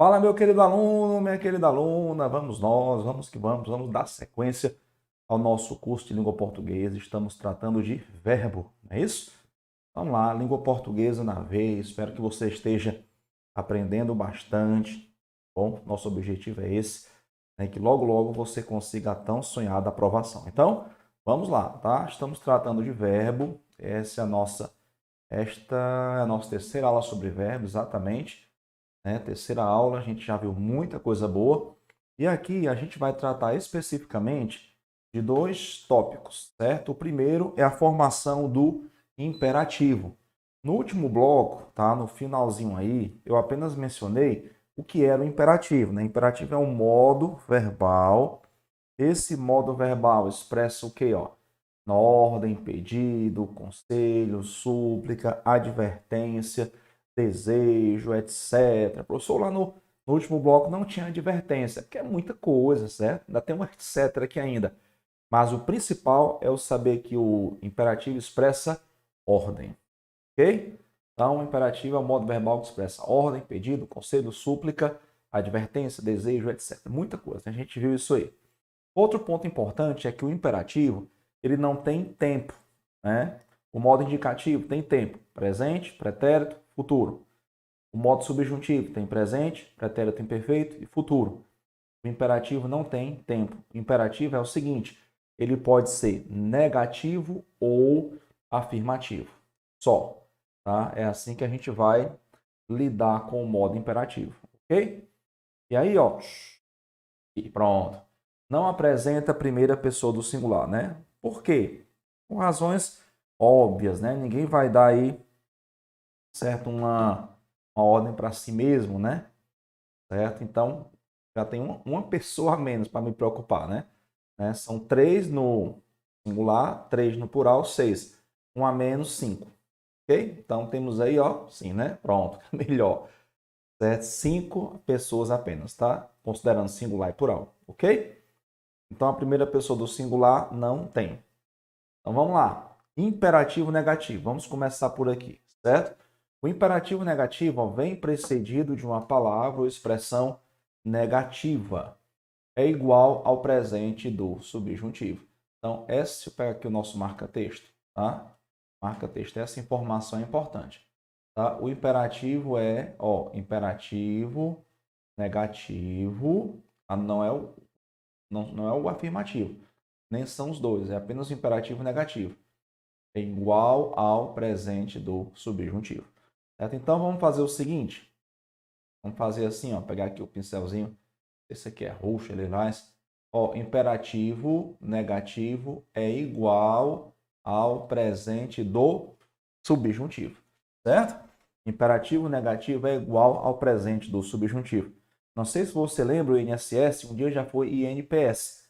Fala, meu querido aluno, minha querida aluna, vamos dar sequência ao nosso curso de língua portuguesa. Estamos tratando de verbo, não é isso? Vamos lá, língua portuguesa na veia. Espero que você esteja aprendendo bastante. Bom, nosso objetivo é esse, né? Que logo, logo você consiga a tão sonhada aprovação. Então, vamos lá, tá? Estamos tratando de verbo. Esta é a nossa terceira aula sobre verbo, exatamente, né? Terceira aula, a gente já viu muita coisa boa. E aqui a gente vai tratar especificamente de dois tópicos, certo? O primeiro é a formação do imperativo. No último bloco, tá? No finalzinho aí, eu apenas mencionei o que era o imperativo, né? Imperativo é um modo verbal. Esse modo verbal expressa o quê, ó? Na ordem, pedido, conselho, súplica, advertência, desejo, etc. Professor, lá no último bloco não tinha advertência, porque é muita coisa, certo? Ainda tem um etc. aqui ainda. Mas o principal é o saber que o imperativo expressa ordem, ok? Então, o imperativo é o modo verbal que expressa ordem, pedido, conselho, súplica, advertência, desejo, etc. Muita coisa, a gente viu isso aí. Outro ponto importante é que o imperativo ele não tem tempo, né? O modo indicativo tem tempo, presente, pretérito, futuro. O modo subjuntivo tem presente, pretérito imperfeito e futuro. O imperativo não tem tempo. O imperativo é o seguinte, ele pode ser negativo ou afirmativo. Só, tá? É assim que a gente vai lidar com o modo imperativo, ok? E aí, ó, e pronto. Não apresenta a primeira pessoa do singular, né? Por quê? Por razões óbvias, né? Ninguém vai dar aí, certo, uma ordem para si mesmo, né? Certo? Então, já tem uma pessoa a menos para me preocupar, né? São três no singular, três no plural, seis. Um a menos, cinco. Ok? Então, temos aí, ó, sim, né? Pronto, melhor. Certo? Cinco pessoas apenas, tá? Considerando singular e plural, ok? Então, a primeira pessoa do singular não tem. Então, vamos lá. Imperativo negativo. Vamos começar por aqui, certo? O imperativo negativo ó, vem precedido de uma palavra ou expressão negativa. É igual ao presente do subjuntivo. Então, esse, eu pego aqui o nosso marca-texto, tá? Marca-texto, essa informação é importante. Tá? O imperativo é, ó, imperativo negativo, não é o afirmativo, nem são os dois, é apenas o imperativo negativo. É igual ao presente do subjuntivo. Certo? Então vamos fazer o seguinte, vamos fazer assim, ó, pegar aqui o pincelzinho, esse aqui é roxo, lilás. Ó, imperativo negativo é igual ao presente do subjuntivo, certo? Imperativo negativo é igual ao presente do subjuntivo. Não sei se você lembra, o INSS um dia já foi INPS.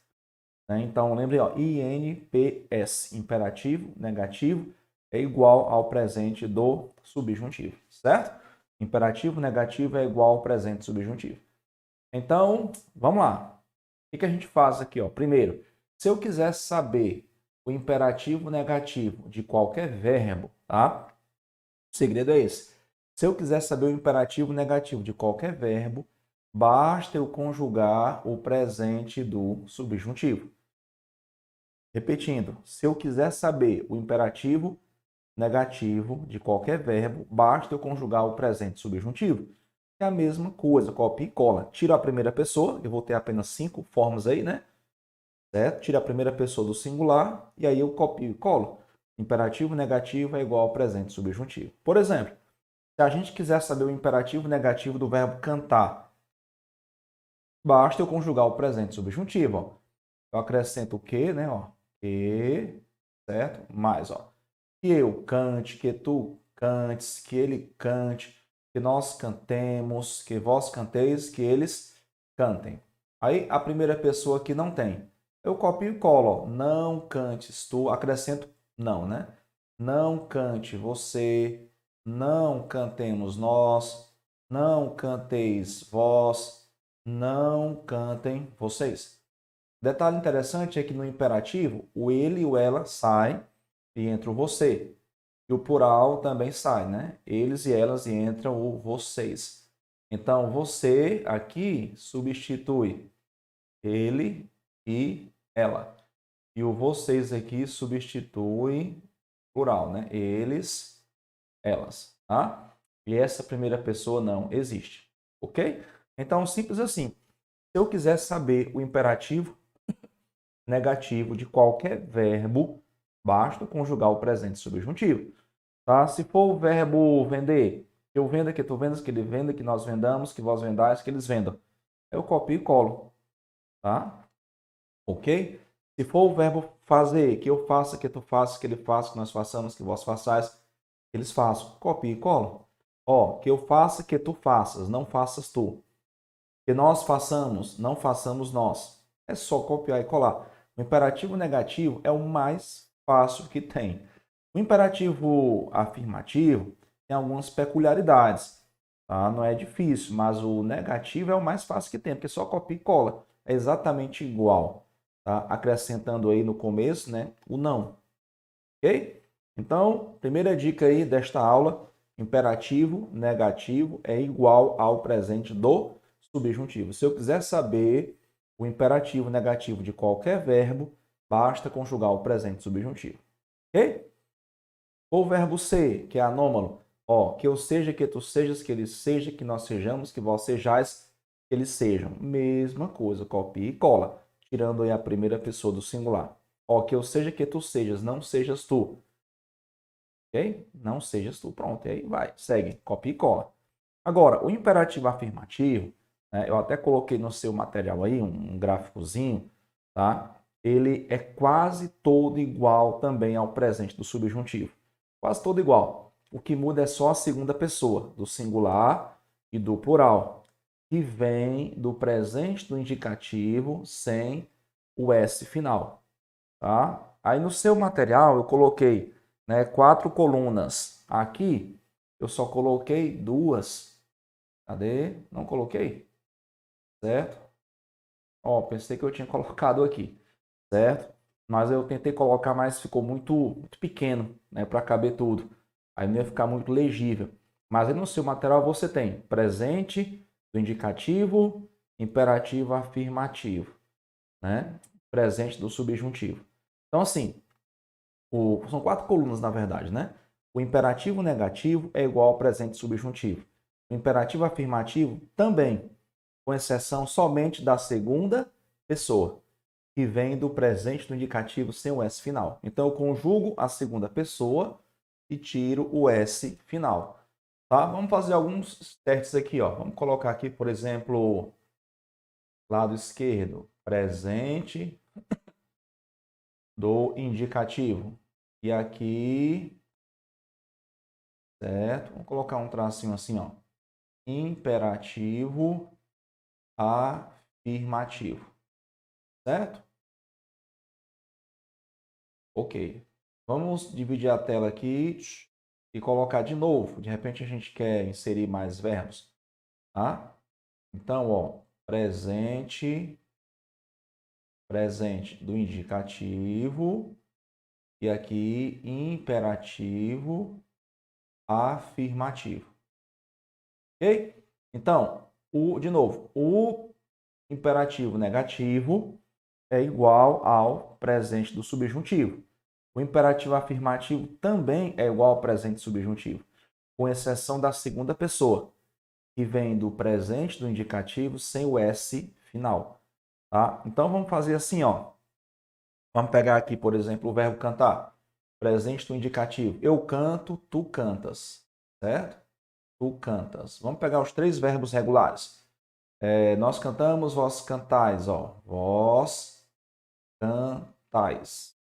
Né? Então, lembre, ó, INPS, imperativo negativo, é igual ao presente do subjuntivo, certo? Imperativo negativo é igual ao presente subjuntivo. Então, vamos lá. O que a gente faz aqui? Ó? Primeiro, se eu quiser saber o imperativo negativo de qualquer verbo, tá? O segredo é esse. Se eu quiser saber o imperativo negativo de qualquer verbo, basta eu conjugar o presente do subjuntivo. Repetindo, se eu quiser saber o imperativo negativo de qualquer verbo, basta eu conjugar o presente subjuntivo. É a mesma coisa, copia e cola. Tira a primeira pessoa, eu vou ter apenas 5 formas aí, né? Certo? Tira a primeira pessoa do singular e aí eu copio e colo. Imperativo negativo é igual ao presente subjuntivo. Por exemplo, se a gente quiser saber o imperativo negativo do verbo cantar, basta eu conjugar o presente subjuntivo. Ó. Eu acrescento o que, né? Ó, que, certo? Mais, ó. Que eu cante, que tu cantes, que ele cante, que nós cantemos, que vós canteis, que eles cantem. Aí a primeira pessoa que não tem. Eu copio e colo, ó. Não cantes tu, acrescento não, né? Não cante você, não cantemos nós, não canteis vós, não cantem vocês. Detalhe interessante é que no imperativo, o ele e o ela saem e entra o você. E o plural também sai, né? Eles e elas e entra o vocês. Então, você aqui substitui ele e ela. E o vocês aqui substitui plural, né? Eles, elas, tá? E essa primeira pessoa não existe, ok? Então, simples assim. Se eu quiser saber o imperativo negativo de qualquer verbo, basta conjugar o presente subjuntivo, tá? Se for o verbo vender, eu venda, que tu vendas, que ele venda, que nós vendamos, que vós vendais, que eles vendam. Eu copio e colo, tá? Ok? Se for o verbo fazer, que eu faça, que tu faças, que ele faça, que nós façamos, que vós façais, que eles façam. Copia e cola. Ó, que eu faça, que tu faças, não faças tu. Que nós façamos, não façamos nós. É só copiar e colar. O imperativo negativo é o mais fácil que tem. O imperativo afirmativo tem algumas peculiaridades, tá? Não é difícil, mas o negativo é o mais fácil que tem, porque só copia e cola. É exatamente igual, tá? Acrescentando aí no começo, né, o não. Ok? Então, primeira dica aí desta aula, imperativo negativo é igual ao presente do subjuntivo. Se eu quiser saber o imperativo negativo de qualquer verbo, basta conjugar o presente subjuntivo. Ok? O verbo ser, que é anômalo, ó, que eu seja, que tu sejas, que ele seja, que nós sejamos, que vós sejais, que eles sejam. Mesma coisa, copia e cola, tirando aí a primeira pessoa do singular. Ó, que eu seja, que tu sejas, não sejas tu. Ok? Não sejas tu. Pronto, e aí vai, segue, copia e cola. Agora, o imperativo afirmativo, né, eu até coloquei no seu material aí um gráficozinho, tá? Ele é quase todo igual também ao presente do subjuntivo. Quase todo igual. O que muda é só a segunda pessoa, do singular e do plural, que vem do presente do indicativo sem o S final, tá? Aí no seu material eu coloquei, né, 4 colunas. Aqui eu só coloquei 2. Cadê? Não coloquei? Certo? Ó, pensei que eu tinha colocado aqui, certo? Mas eu tentei colocar, mas ficou muito pequeno, né, para caber tudo. Aí não ia ficar muito legível. Mas aí no seu material você tem presente do indicativo, imperativo afirmativo, né? Presente do subjuntivo. Então, assim, são 4 colunas, na verdade, né? O imperativo negativo é igual ao presente subjuntivo. O imperativo afirmativo também, com exceção somente da segunda pessoa, que vem do presente do indicativo sem o S final. Então, eu conjugo a segunda pessoa e tiro o S final. Tá? Vamos fazer alguns testes aqui. Ó. Vamos colocar aqui, por exemplo, lado esquerdo, presente do indicativo. E aqui, certo? Vamos colocar um tracinho assim, ó. Imperativo afirmativo. Certo? Ok. Vamos dividir a tela aqui e colocar de novo. De repente a gente quer inserir mais verbos, tá? Então, ó, presente do indicativo e aqui imperativo afirmativo. Ok? Então, de novo, o imperativo negativo é igual ao presente do subjuntivo. O imperativo afirmativo também é igual ao presente subjuntivo, com exceção da segunda pessoa, que vem do presente do indicativo sem o S final. Tá? Então vamos fazer assim, ó. Vamos pegar aqui, por exemplo, o verbo cantar. Presente do indicativo. Eu canto, tu cantas. Certo? Tu cantas. Vamos pegar os 3 verbos regulares. Nós cantamos, vós cantais. Ó. Vós cantais.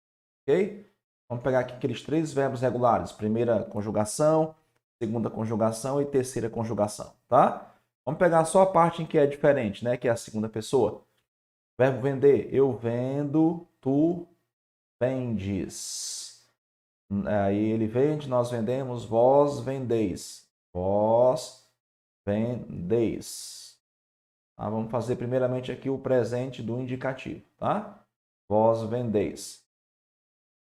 Ok? Vamos pegar aqui aqueles 3 verbos regulares. Primeira conjugação, segunda conjugação e terceira conjugação, tá? Vamos pegar só a parte em que é diferente, né? Que é a segunda pessoa. Verbo vender. Eu vendo, tu vendes. Aí ele vende, nós vendemos, vós vendeis. Vós vendeis. Tá? Vamos fazer primeiramente aqui o presente do indicativo, tá? Vós vendeis.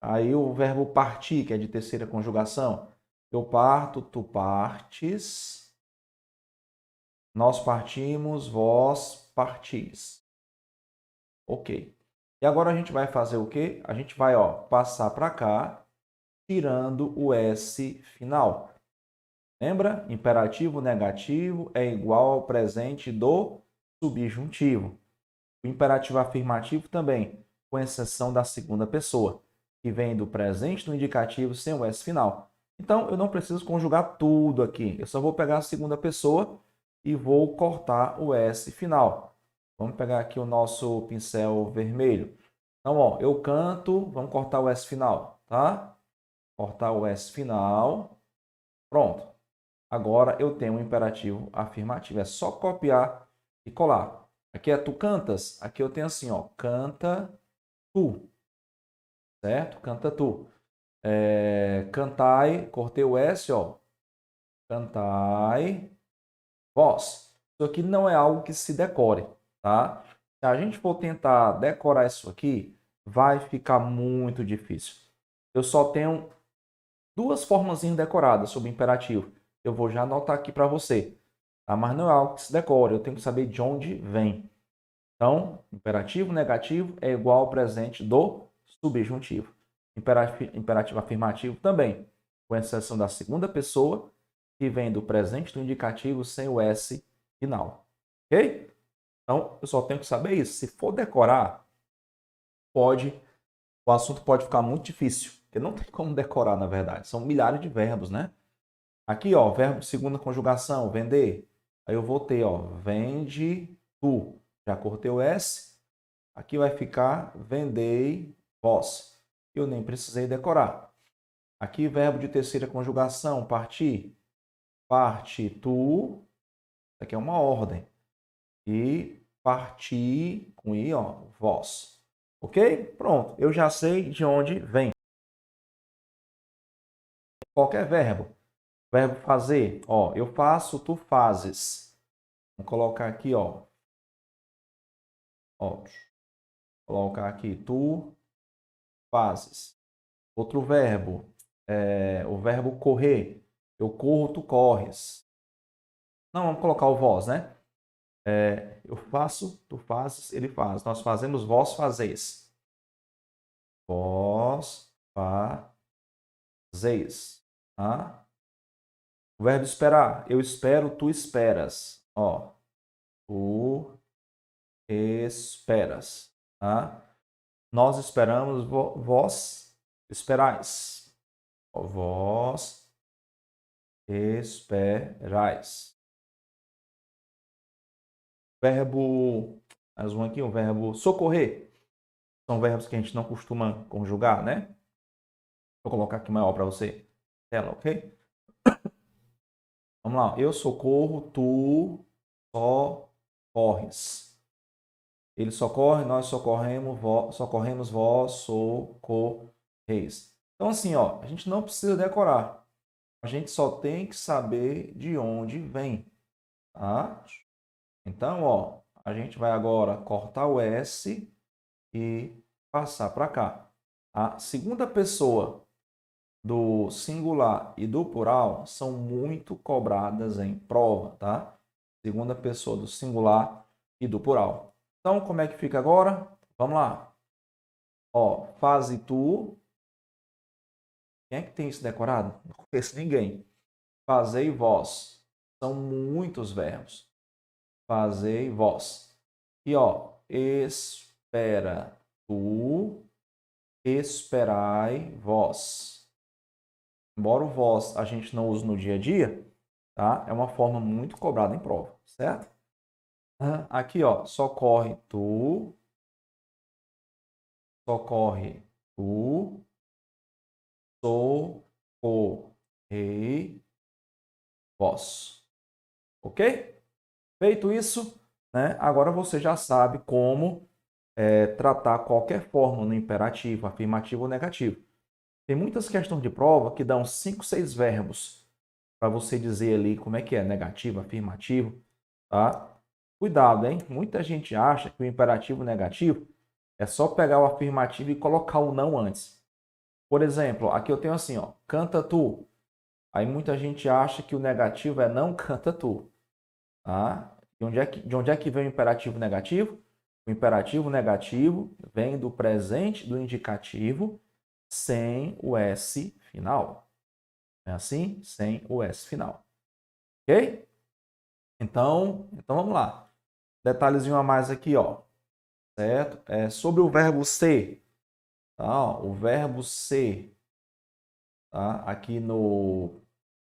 Aí o verbo partir, que é de terceira conjugação. Eu parto, tu partes. Nós partimos, vós partis. Ok. E agora a gente vai fazer o quê? A gente vai, ó, passar para cá, tirando o S final. Lembra? Imperativo negativo é igual ao presente do subjuntivo. O imperativo afirmativo também, com exceção da segunda pessoa, que vem do presente do indicativo sem o S final. Então, eu não preciso conjugar tudo aqui. Eu só vou pegar a segunda pessoa e vou cortar o S final. Vamos pegar aqui o nosso pincel vermelho. Então, ó, eu canto, vamos cortar o S final, tá? Cortar o S final. Pronto. Agora eu tenho um imperativo afirmativo. É só copiar e colar. Aqui é tu cantas. Aqui eu tenho assim, ó, canta tu. Certo? Canta tu. Cantai, cortei o S, ó. Cantai, vós. Isso aqui não é algo que se decore, tá? Se a gente for tentar decorar isso aqui, vai ficar muito difícil. Eu só tenho duas formas decoradas sobre imperativo. Eu vou já anotar aqui para você. Tá? Mas não é algo que se decore, eu tenho que saber de onde vem. Então, imperativo negativo é igual ao presente do subjuntivo. Imperativo afirmativo também, com exceção da segunda pessoa, que vem do presente do indicativo sem o S final. Ok? Então, eu só tenho que saber isso. Se for decorar, o assunto pode ficar muito difícil, porque não tem como decorar, na verdade. São milhares de verbos, né? Aqui, ó, verbo de segunda conjugação, vender. Aí eu vou ter, ó, vende tu. Já cortei o S. Aqui vai ficar vendei vós. Eu nem precisei decorar. Aqui, verbo de terceira conjugação, partir. Parte tu. Aqui é uma ordem. E partir com i, ó, vós. Ok? Pronto. Eu já sei de onde vem. Qualquer verbo. Verbo fazer, ó, eu faço, tu fazes. Vamos colocar aqui, ó. Ó, colocar aqui, tu fazes. Outro verbo, o verbo correr. Eu corro, tu corres. Não, vamos colocar o vós, né? Eu faço, tu fazes, ele faz. Nós fazemos, vós fazeis. Vós fazeis. Tá? O verbo esperar. Eu espero, tu esperas. Ó, tu esperas. Tá? Nós esperamos, vós esperais. Vós esperais. Verbo, mais um aqui, o verbo socorrer. São verbos que a gente não costuma conjugar, né? Vou colocar aqui maior para você. Tela, ok? Vamos lá. Eu socorro, tu socorres. Ele socorre, nós socorremos, vós socorreis. Então, assim, ó, a gente não precisa decorar. A gente só tem que saber de onde vem, tá? Então, ó, a gente vai agora cortar o S e passar para cá. A segunda pessoa do singular e do plural são muito cobradas em prova, tá? Segunda pessoa do singular e do plural. Então, como é que fica agora? Vamos lá. Ó, faze tu. Quem é que tem isso decorado? Não conheço ninguém. Fazei vós. São muitos verbos. Fazei vós. E ó, espera tu, esperai vós. Embora o vós a gente não use no dia a dia, tá? É uma forma muito cobrada em prova, certo? Aqui, ó, socorre tu, socorrei vós. Ok? Feito isso, né? Agora você já sabe como tratar qualquer forma no imperativo, afirmativo ou negativo. Tem muitas questões de prova que dão 5, 6 verbos para você dizer ali como é que é negativo, afirmativo, tá? Cuidado, hein? Muita gente acha que o imperativo negativo é só pegar o afirmativo e colocar o não antes. Por exemplo, aqui eu tenho assim, ó, canta tu. Aí muita gente acha que o negativo é não canta tu. Tá? De onde é que vem o imperativo negativo? O imperativo negativo vem do presente do indicativo sem o S final. É assim? Sem o S final. Ok? Então vamos lá. Detalhezinho a mais aqui, ó. Certo? Sobre o verbo ser. Tá? Ó, o verbo ser. Tá? Aqui no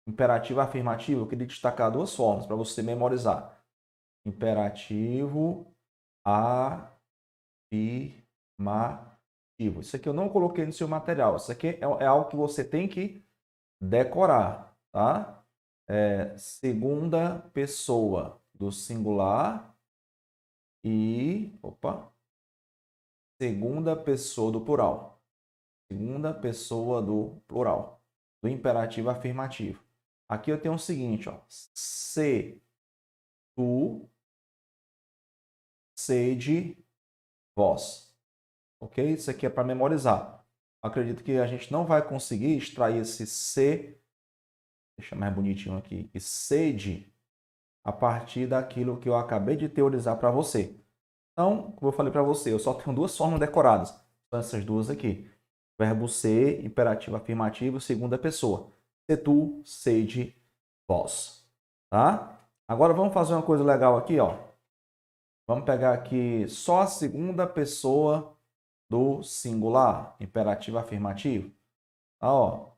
imperativo afirmativo, eu queria destacar duas formas para você memorizar. Imperativo afirmativo. Isso aqui eu não coloquei no seu material. Isso aqui é algo que você tem que decorar, tá? Segunda pessoa do singular e, segunda pessoa do plural. Segunda pessoa do plural, do imperativo afirmativo. Aqui eu tenho o seguinte, ó. Se, tu, sede, vós. Ok? Isso aqui é para memorizar. Acredito que a gente não vai conseguir extrair esse se, deixa mais bonitinho aqui, e sede, a partir daquilo que eu acabei de teorizar para você. Então, como eu falei para você, eu só tenho duas formas decoradas. São essas duas aqui. Verbo ser, imperativo afirmativo, segunda pessoa. Se tu, sede, vós. Tá? Agora vamos fazer uma coisa legal aqui, ó. Vamos pegar aqui só a segunda pessoa do singular, imperativo afirmativo. Ó,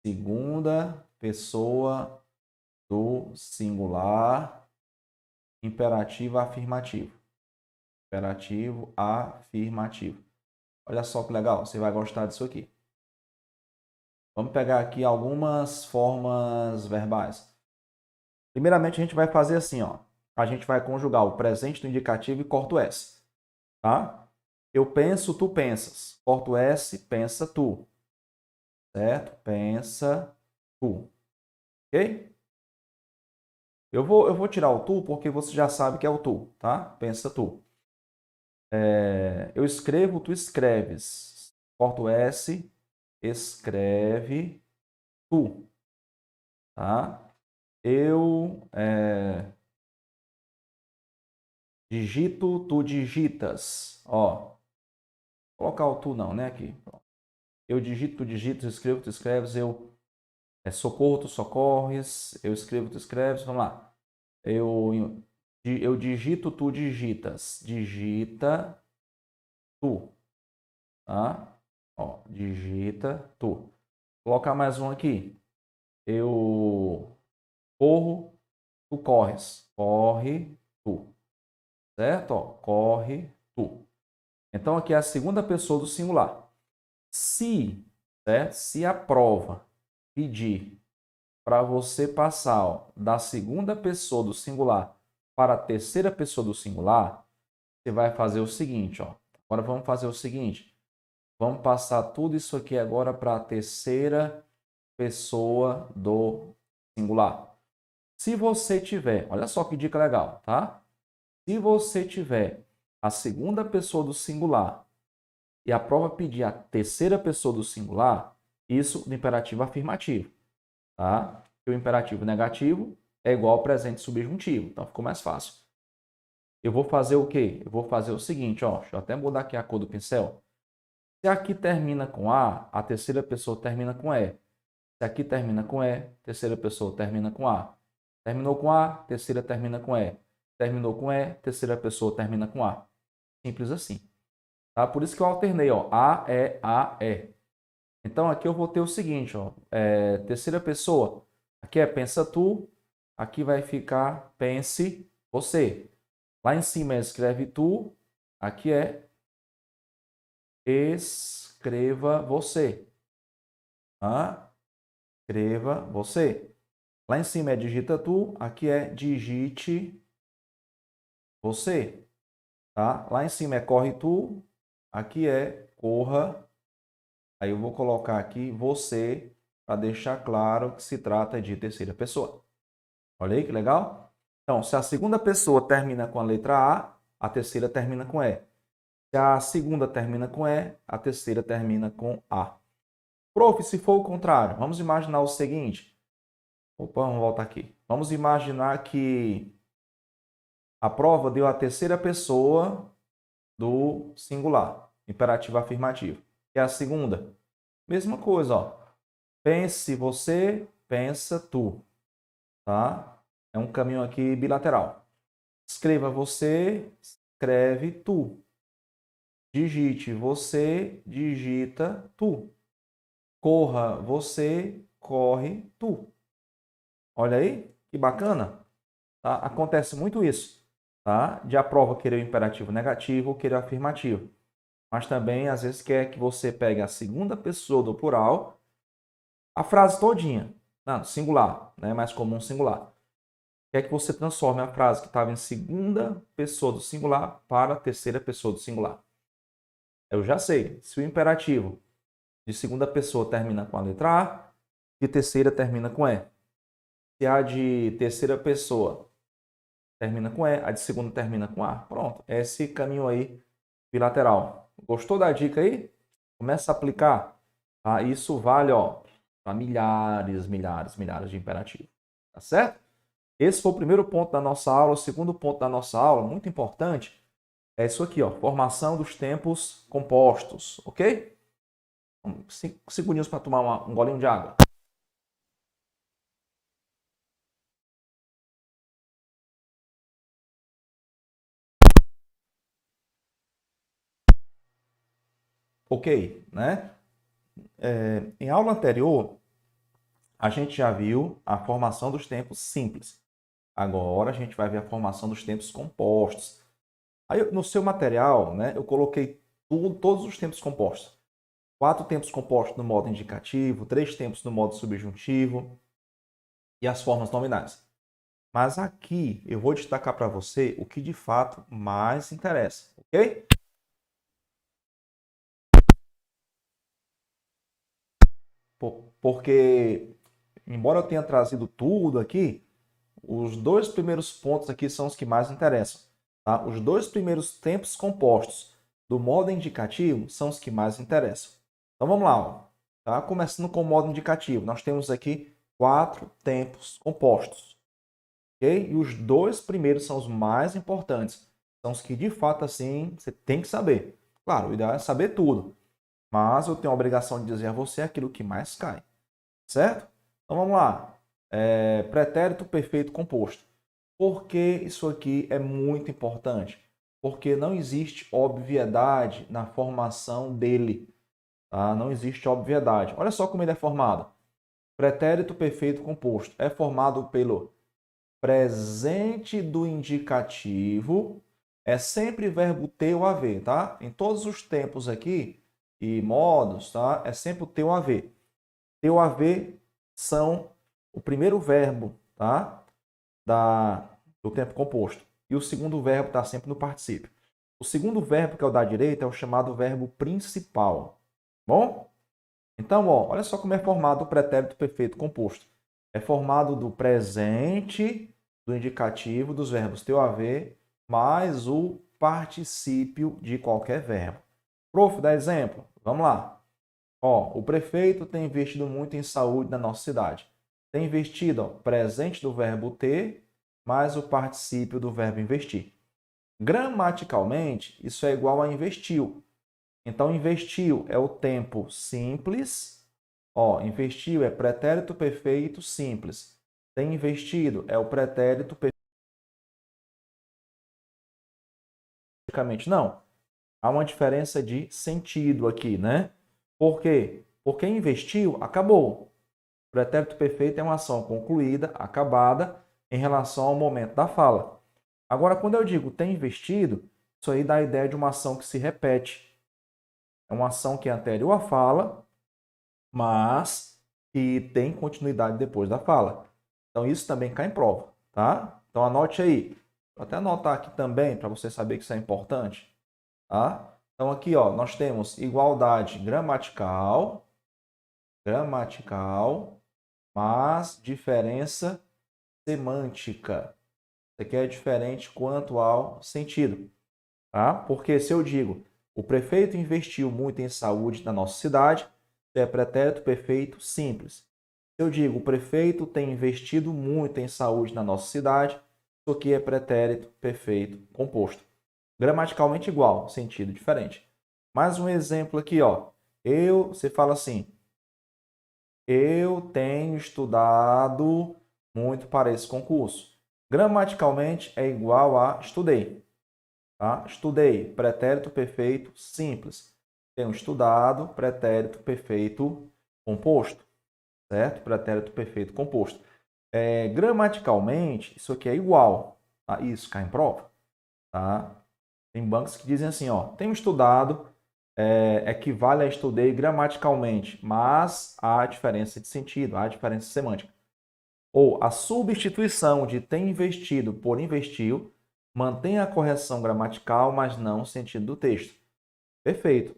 segunda pessoa do singular, imperativo afirmativo. Imperativo afirmativo. Olha só que legal, você vai gostar disso aqui. Vamos pegar aqui algumas formas verbais. Primeiramente, a gente vai fazer assim, ó. A gente vai conjugar o presente do indicativo e corta o S. Tá? Eu penso, tu pensas. Corta o S, pensa tu. Certo? Pensa tu. Ok? Eu vou tirar o tu porque você já sabe que é o tu, tá? Pensa tu. Eu escrevo, tu escreves. Corta o S, escreve tu. Tá? Eu digito, tu digitas. Ó, colocar o tu não, né? Aqui. Eu digito, tu digitas, escrevo, tu escreves. Eu socorro, tu socorres. Eu escrevo, tu escreves. Vamos lá. Eu digito, tu digitas. Digita, tu. Tá? Ó, digita, tu. Vou colocar mais um aqui. Eu corro, tu corres. Corre, tu. Certo? Ó, corre, tu. Então, aqui é a segunda pessoa do singular. Se, certo? Se a prova pedir para você passar, ó, da segunda pessoa do singular para a terceira pessoa do singular, você vai fazer o seguinte, ó. Agora vamos fazer o seguinte. Vamos passar tudo isso aqui agora para a terceira pessoa do singular. Se você tiver, olha só que dica legal, tá? Se você tiver a segunda pessoa do singular e a prova pedir a terceira pessoa do singular, isso no imperativo afirmativo, tá? E o imperativo negativo é igual ao presente subjuntivo, então ficou mais fácil. Eu vou fazer o quê? Eu vou fazer o seguinte, ó, deixa eu até mudar aqui a cor do pincel. Se aqui termina com a terceira pessoa termina com E. Se aqui termina com E, terceira pessoa termina com A. Terminou com A, terceira termina com E. Terminou com E, terceira pessoa termina com A. Simples assim. Tá? Por isso que eu alternei, ó, A, E. Então aqui eu vou ter o seguinte, ó, terceira pessoa. Aqui é pensa tu, aqui vai ficar pense você. Lá em cima escreve tu, aqui é escreva você. Tá? Escreva você. Lá em cima é digita tu, aqui é digite você. Tá? Lá em cima é corre tu, aqui é corra. Aí eu vou colocar aqui você para deixar claro que se trata de terceira pessoa. Olha aí que legal? Então, se a segunda pessoa termina com a letra a terceira termina com E. Se a segunda termina com E, a terceira termina com A. Prof, se for o contrário, vamos imaginar o seguinte. Opa, vamos voltar aqui. Vamos imaginar que A prova deu a terceira pessoa do singular, imperativo afirmativo. E a segunda, mesma coisa, ó. Pense você, pensa tu, tá? É um caminho aqui bilateral. Escreva você, escreve tu. Digite você, digita tu. Corra você, corre tu. Olha aí, que bacana. Tá? Acontece muito isso, tá? De a prova querer o imperativo negativo ou querer o afirmativo. Mas também, às vezes, quer que você pegue a segunda pessoa do plural, a frase todinha. Não, singular, né? É mais comum singular. Quer que você transforme a frase que estava em segunda pessoa do singular para a terceira pessoa do singular. Eu já sei, se o imperativo de segunda pessoa termina com a letra A, de terceira termina com E. Se a de terceira pessoa termina com E, a de segunda termina com A. Pronto, é esse caminho aí bilateral. Gostou da dica aí? Começa a aplicar. Tá? Isso vale para milhares, milhares, milhares de imperativos. Tá certo? Esse foi o primeiro ponto da nossa aula. O segundo ponto da nossa aula, muito importante, é isso aqui, ó, formação dos tempos compostos, ok? 5 segundinhos para tomar um golinho de água. Ok, né? Em aula anterior, a gente já viu a formação dos tempos simples. Agora a gente vai ver a formação dos tempos compostos. Aí no seu material, né, eu coloquei todos os tempos compostos. 4 tempos compostos no modo indicativo, 3 tempos no modo subjuntivo e as formas nominais. Mas aqui eu vou destacar para você o que de fato mais interessa, ok? Porque, embora eu tenha trazido tudo aqui, os 2 primeiros pontos aqui são os que mais interessam. Tá? Os 2 primeiros tempos compostos do modo indicativo são os que mais interessam. Então vamos lá. Ó. Tá? Começando com o modo indicativo, nós temos aqui 4 tempos compostos. Okay? E os 2 primeiros são os mais importantes. São os que de fato assim você tem que saber. Claro, o ideal é saber tudo. Mas eu tenho a obrigação de dizer a você aquilo que mais cai. Certo? Então vamos lá. Pretérito perfeito composto. Por que isso aqui é muito importante? Porque não existe obviedade na formação dele. Tá? Não existe obviedade. Olha só como ele é formado. Pretérito perfeito composto é formado pelo presente do indicativo. É sempre verbo ter ou haver, tá? Em todos os tempos aqui e modos, tá? É sempre o ter ou haver. Ter ou haver são o primeiro verbo, tá? Do tempo composto. E o segundo verbo está sempre no particípio. O segundo verbo, que é o da direita, é o chamado verbo principal. Bom? Então, olha só como é formado o pretérito perfeito composto. É formado do presente, do indicativo, dos verbos ter ou haver, mais o particípio de qualquer verbo. Prof, dá exemplo? Vamos lá. O prefeito tem investido muito em saúde na nossa cidade. Tem investido, presente do verbo ter, mais o particípio do verbo investir. Gramaticalmente, isso é igual a investiu. Então, investiu é o tempo simples. Investiu é pretérito perfeito simples. Tem investido é o pretérito perfeitamente. Não. Há uma diferença de sentido aqui, né? Por quê? Porque investiu, acabou. O pretérito perfeito é uma ação concluída, acabada, em relação ao momento da fala. Agora, quando eu digo tem investido, isso aí dá a ideia de uma ação que se repete. É uma ação que é anterior à fala, mas que tem continuidade depois da fala. Então, isso também cai em prova, tá? Então, anote aí. Vou até anotar aqui também, para você saber que isso é importante, tá? Então, aqui, nós temos igualdade gramatical, mas diferença semântica. Isso aqui é diferente quanto ao sentido, tá? Porque se eu digo, o prefeito investiu muito em saúde na nossa cidade, é pretérito perfeito simples. Se eu digo, o prefeito tem investido muito em saúde na nossa cidade, Isso aqui é pretérito perfeito composto. Gramaticalmente igual, sentido diferente. Mais um exemplo aqui, ó. Você fala assim: eu tenho estudado muito para esse concurso. Gramaticalmente é igual a estudei. Tá? Estudei, pretérito perfeito simples. Tenho estudado, pretérito perfeito composto. Certo? Pretérito perfeito composto. Gramaticalmente, isso aqui é igual. Tá? Isso cai em prova. Tá? Tem bancos que dizem assim, ó, tenho estudado, equivale a estudei gramaticalmente, mas há diferença de sentido, há diferença semântica. Ou a substituição de tem investido por investiu mantém a correção gramatical, mas não o sentido do texto. Perfeito.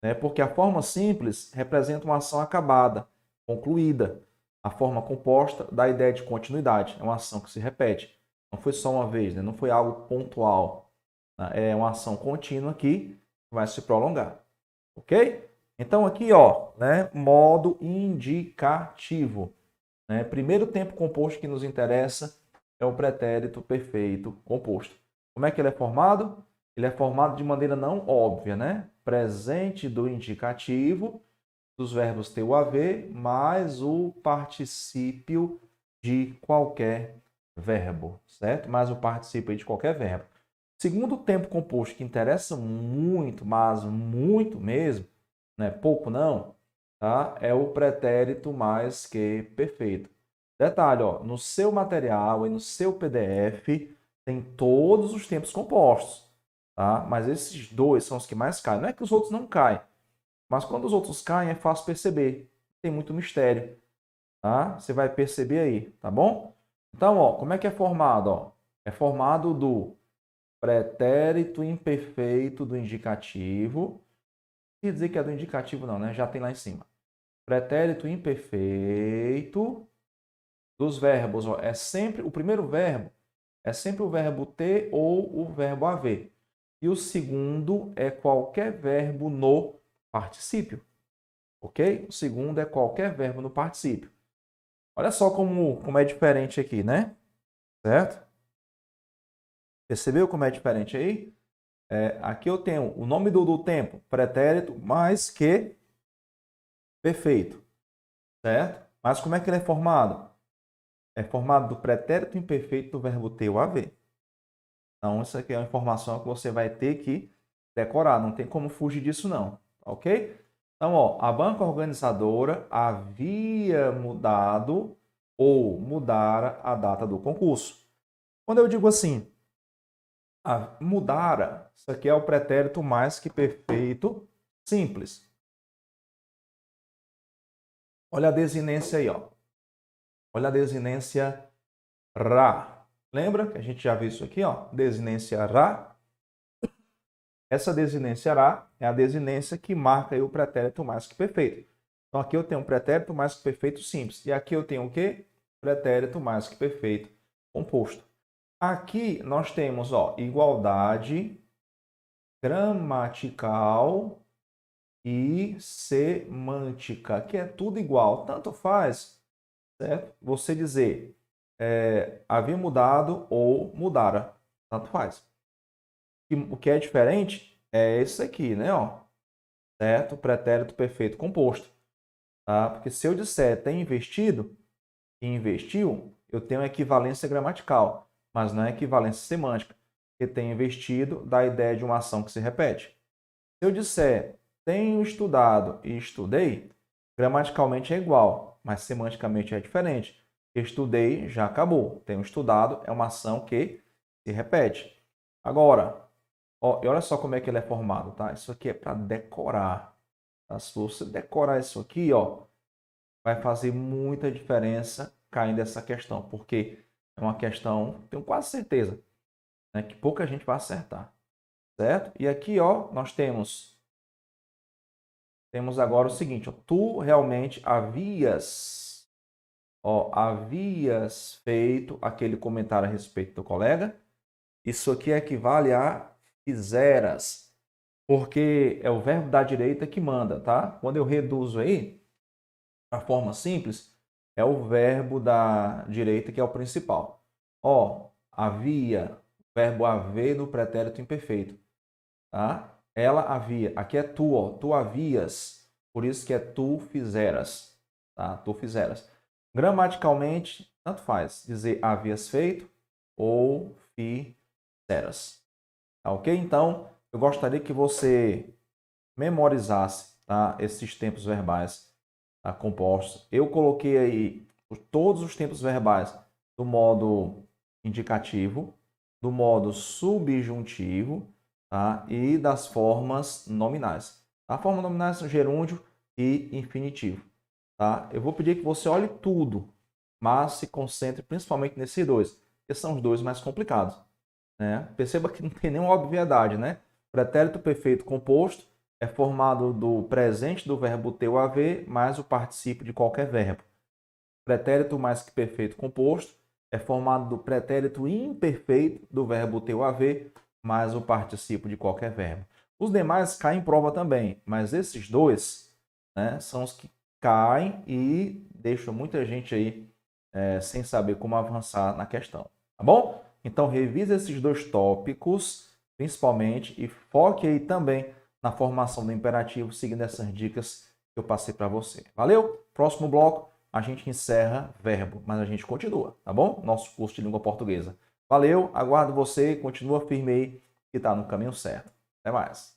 Né? Porque a forma simples representa uma ação acabada, concluída. A forma composta dá a ideia de continuidade. É uma ação que se repete. Não foi só uma vez, né? Não foi algo pontual. Né? É uma ação contínua que vai se prolongar. Ok? Então aqui, ó, né? Modo indicativo. Né? Primeiro tempo composto que nos interessa é o pretérito perfeito composto. Como é que ele é formado? Ele é formado de maneira não óbvia, né? Presente do indicativo, dos verbos ter ou haver, mais o particípio de qualquer verbo, certo? Mais o particípio de qualquer verbo. Segundo tempo composto que interessa muito, mas muito mesmo, né? Pouco não, tá? É o pretérito mais que perfeito. Detalhe, ó, no seu material e no seu PDF tem todos os tempos compostos, tá? Mas esses dois são os que mais caem. Não é que os outros não caem, mas quando os outros caem é fácil perceber. Tem muito mistério, tá? Você vai perceber aí, tá bom? Então, ó, como é que é formado, ó? É formado do pretérito imperfeito do indicativo. Quer dizer que é do indicativo não, né? Já tem lá em cima. Pretérito imperfeito dos verbos, ó, é sempre o primeiro verbo é sempre o verbo ter ou o verbo haver. E o segundo é qualquer verbo no particípio. Ok? O segundo é qualquer verbo no particípio. Olha só como é diferente aqui, né? Certo? Percebeu como é diferente aí? Aqui eu tenho o nome do tempo, pretérito, mais que perfeito. Certo? Mas como é que ele é formado? É formado do pretérito imperfeito do verbo ter ou haver. Então, isso aqui é uma informação que você vai ter que decorar, não tem como fugir disso não, ok? Então, ó, a banca organizadora havia mudado ou mudara a data do concurso. Quando eu digo assim, mudara, isso aqui é o pretérito mais que perfeito simples. Olha a desinência aí, ó. Olha a desinência ra. Lembra que a gente já viu isso aqui, ó? Desinência ra. Essa desinência ra é a desinência que marca aí o pretérito mais que perfeito. Então aqui eu tenho um pretérito mais que perfeito simples. E aqui eu tenho o quê? Pretérito mais que perfeito composto. Aqui nós temos, ó, igualdade gramatical e semântica, que é tudo igual. Tanto faz, certo? Você dizer havia mudado ou mudara. Tanto faz. O que é diferente é esse aqui, né? Ó, certo? Pretérito perfeito composto. Tá? Porque se eu disser tem investido e investiu, eu tenho equivalência gramatical, mas não é equivalência semântica. Porque tem investido dá a ideia de uma ação que se repete. Se eu disser tenho estudado e estudei, gramaticalmente é igual, mas semanticamente é diferente. Estudei já acabou. Tenho estudado é uma ação que se repete. Agora, ó, e olha só como é que ele é formado, tá? Isso aqui é para decorar. Tá? Se você decorar isso aqui, ó, vai fazer muita diferença caindo essa questão, porque é uma questão, tenho quase certeza, né, que pouca gente vai acertar, certo? E aqui, ó, nós temos agora o seguinte, ó, tu realmente havias feito aquele comentário a respeito do colega. Isso aqui equivale a fizeras, porque é o verbo da direita que manda, tá? Quando eu reduzo aí, a forma simples, é o verbo da direita que é o principal. Ó, havia, verbo haver no pretérito imperfeito, tá? Ela havia, aqui é tu, ó, tu havias, por isso que é tu fizeras, tá? Tu fizeras. Gramaticalmente, tanto faz dizer havias feito ou fizeras, tá ok? Então, eu gostaria que você memorizasse, tá, esses tempos verbais, tá, compostos. Eu coloquei aí todos os tempos verbais do modo indicativo, do modo subjuntivo, tá, e das formas nominais. A forma nominais são gerúndio e infinitivo. Tá? Eu vou pedir que você olhe tudo, mas se concentre principalmente nesses dois, que são os dois mais complicados. Né? Perceba que não tem nenhuma obviedade, né? Pretérito perfeito composto é formado do presente do verbo ter ou haver mais o particípio de qualquer verbo. Pretérito mais que perfeito composto é formado do pretérito imperfeito do verbo ter ou haver mais o particípio de qualquer verbo. Os demais caem em prova também, mas esses dois, né, são os que caem e deixam muita gente aí sem saber como avançar na questão. Tá bom? Então revise esses dois tópicos, principalmente, e foque aí também na formação do imperativo, seguindo essas dicas que eu passei para você. Valeu? Próximo bloco, a gente encerra verbo, mas a gente continua, tá bom? Nosso curso de língua portuguesa. Valeu, aguardo você, continua firme aí, que está no caminho certo. Até mais.